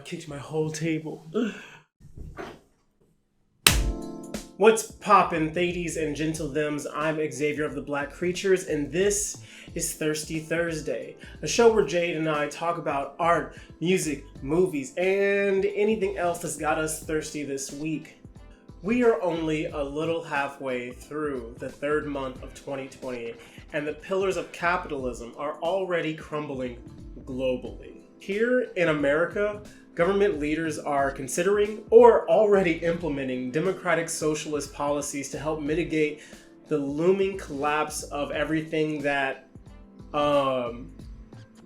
God kicked my whole table. What's poppin', Thadies and gentle thems? I'm Xavier of the Black Creatures, and this is Thirsty Thursday, a show where Jade and I talk about art, music, movies, and anything else that's got us thirsty this week. We are only a little halfway through the third month of 2020, and the pillars of capitalism are already crumbling globally. Here in America, government leaders are considering or already implementing democratic socialist policies to help mitigate the looming collapse of everything that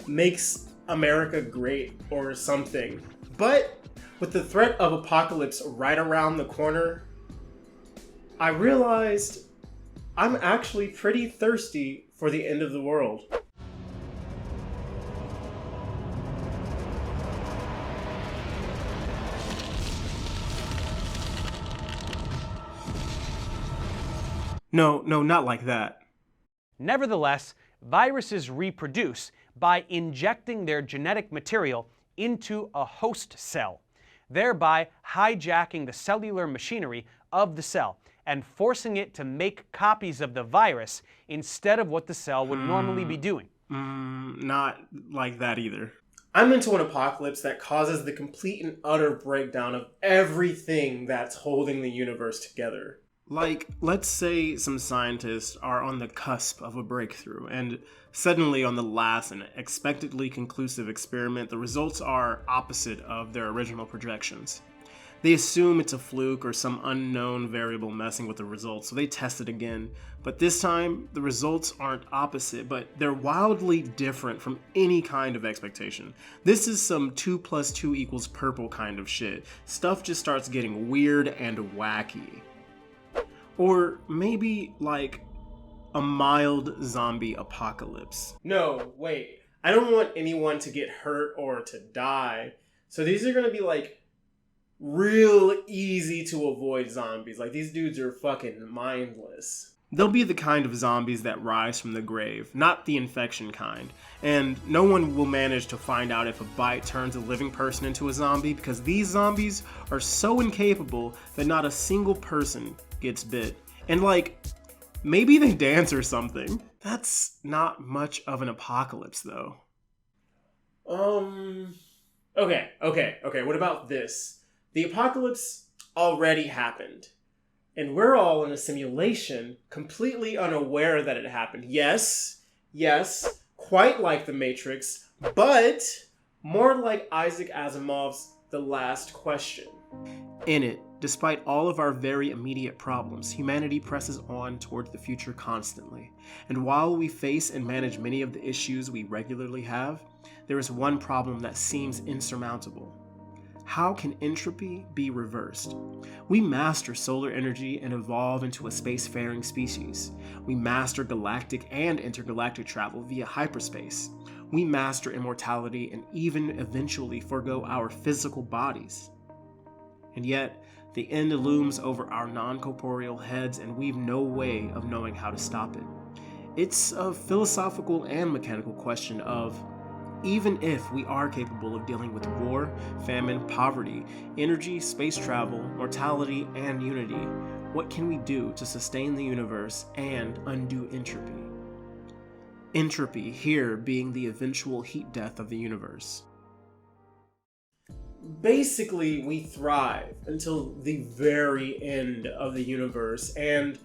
makes America great or something. But with the threat of apocalypse right around the corner, I realized I'm actually pretty thirsty for the end of the world. No, not like that. Nevertheless, viruses reproduce by injecting their genetic material into a host cell, thereby hijacking the cellular machinery of the cell and forcing it to make copies of the virus instead of what the cell would normally be doing. Not like that either. I'm into an apocalypse that causes the complete and utter breakdown of everything that's holding the universe together. Like, let's say some scientists are on the cusp of a breakthrough, and suddenly on the last and expectedly conclusive experiment, the results are opposite of their original projections. They assume it's a fluke or some unknown variable messing with the results, so they test it again. But this time, the results aren't opposite, but they're wildly different from any kind of expectation. This is some 2 + 2 = purple kind of shit. Stuff just starts getting weird and wacky. Or maybe, like, a mild zombie apocalypse. No, wait. I don't want anyone to get hurt or to die. So these are gonna be, like, real easy to avoid zombies. Like, these dudes are fucking mindless. They'll be the kind of zombies that rise from the grave, not the infection kind. And no one will manage to find out if a bite turns a living person into a zombie, because these zombies are so incapable that not a single person gets bit. And like, maybe they dance or something. That's not much of an apocalypse though. Okay, what about this? The apocalypse already happened. And we're all in a simulation, completely unaware that it happened. Yes, quite like The Matrix, but more like Isaac Asimov's The Last Question. In it, despite all of our very immediate problems, humanity presses on towards the future constantly. And while we face and manage many of the issues we regularly have, there is one problem that seems insurmountable. How can entropy be reversed? We master solar energy and evolve into a spacefaring species. We master galactic and intergalactic travel via hyperspace. We master immortality and even eventually forego our physical bodies. And yet, the end looms over our non-corporeal heads and we've no way of knowing how to stop it. It's a philosophical and mechanical question of, even if we are capable of dealing with war, famine, poverty, energy, space travel, mortality, and unity, what can we do to sustain the universe and undo entropy? Entropy here being the eventual heat death of the universe. Basically, we thrive until the very end of the universe, and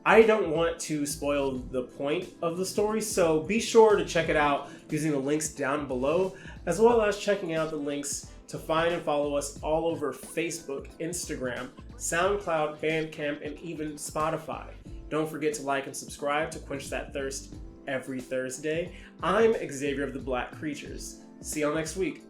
I don't want to spoil the point of the story, so be sure to check it out using the links down below, as well as checking out the links to find and follow us all over Facebook, Instagram, SoundCloud, Bandcamp, and even Spotify. Don't forget to like and subscribe to quench that thirst every Thursday. I'm Xavier of the Black Creatures. See y'all next week.